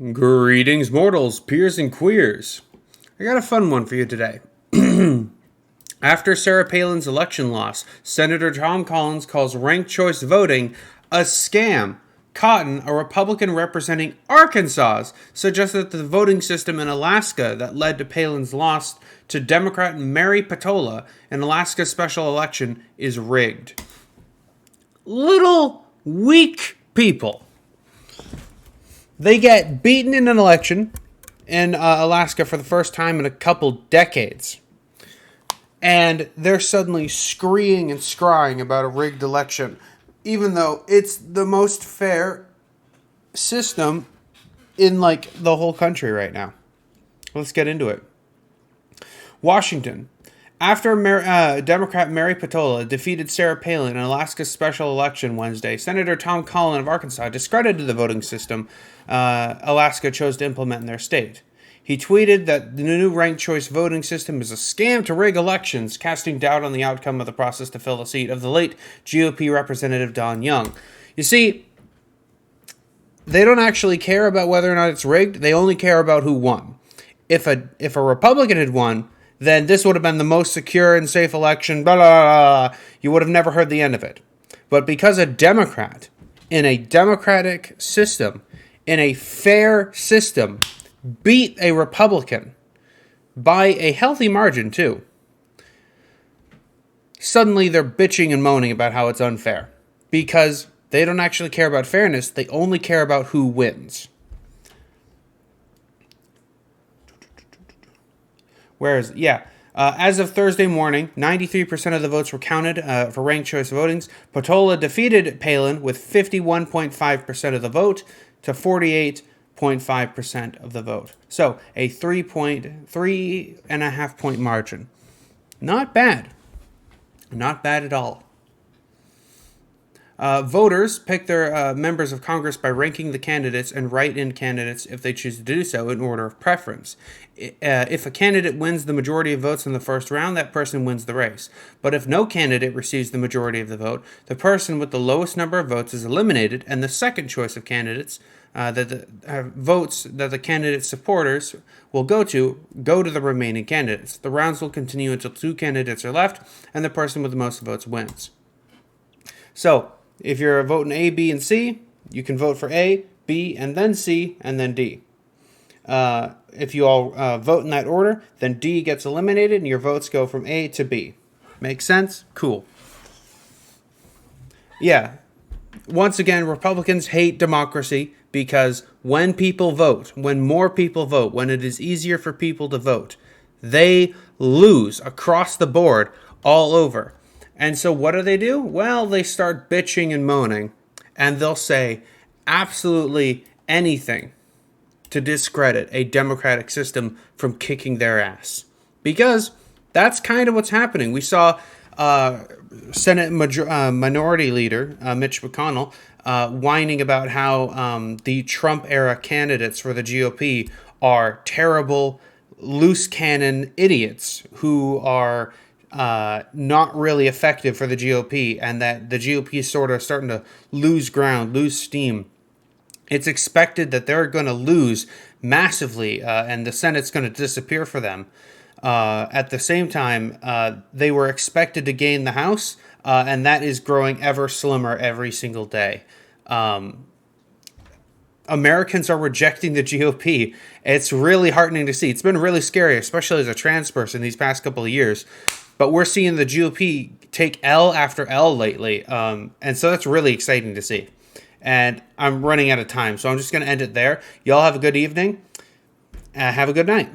Greetings, mortals, peers, and queers. I got a fun one for you today. After Sarah Palin's election loss, Senator Tom Collins calls ranked choice voting a scam. Cotton, a Republican representing Arkansas, suggests that the voting system in Alaska that led to Palin's loss to Democrat Mary Poltola in Alaska's special election is rigged. Little weak people. They get beaten in an election in Alaska for the first time in a couple decades. And they're suddenly screeing and scrying about a rigged election, even though it's the most fair system in, the whole country right now. Let's get into it. Washington. After Democrat Mary Poltola defeated Sarah Palin in Alaska's special election Wednesday, Senator Tom Collins of Arkansas discredited the voting system Alaska chose to implement in their state. He tweeted that the new ranked choice voting system is a scam to rig elections, casting doubt on the outcome of the process to fill the seat of the late GOP Representative Don Young. You see, they don't actually care about whether or not it's rigged. They only care about who won. If a Republican had won, then this would have been the most secure and safe election, blah, blah, blah. You would have never heard the end of it. But because a Democrat, in a democratic system, in a fair system, beat a Republican by a healthy margin, too, suddenly they're bitching and moaning about how it's unfair. Because they don't actually care about fairness, they only care about who wins. As of Thursday morning, 93% of the votes were counted for ranked choice votings. Poltola defeated Palin with 51.5% of the vote to 48.5% of the vote. So a 3.5 point margin. Not bad. Not bad at all. Voters pick their members of Congress by ranking the candidates and write-in candidates if they choose to do so in order of preference. If a candidate wins the majority of votes in the first round, that person wins the race. But if no candidate receives the majority of the vote, the person with the lowest number of votes is eliminated, and the second choice of candidates votes that the candidate's supporters will go to the remaining candidates. The rounds will continue until two candidates are left, and the person with the most votes wins. So, if you're voting A, B, and C, you can vote for A, B, and then C, and then D. If you all vote in that order, then D gets eliminated, and your votes go from A to B. Make sense? Cool. Yeah. Once again, Republicans hate democracy because when people vote, when more people vote, when it is easier for people to vote, they lose across the board all over. And so what do? Well, they start bitching and moaning, and they'll say absolutely anything to discredit a democratic system from kicking their ass. Because that's kind of what's happening. We saw Senate Minority Leader Mitch McConnell whining about how the Trump-era candidates for the GOP are terrible, loose cannon idiots who are not really effective for the GOP, and that the GOP is sort of starting to lose ground, lose steam. It's expected that they're going to lose massively, and the Senate's going to disappear for them. At the same time, they were expected to gain the House, and that is growing ever slimmer every single day. Americans are rejecting the GOP. It's really heartening to see. It's been really scary, especially as a trans person these past couple of years. But we're seeing the GOP take L after L lately. And so that's really exciting to see. And I'm running out of time, so I'm just going to end it there. Y'all have a good evening. Have a good night.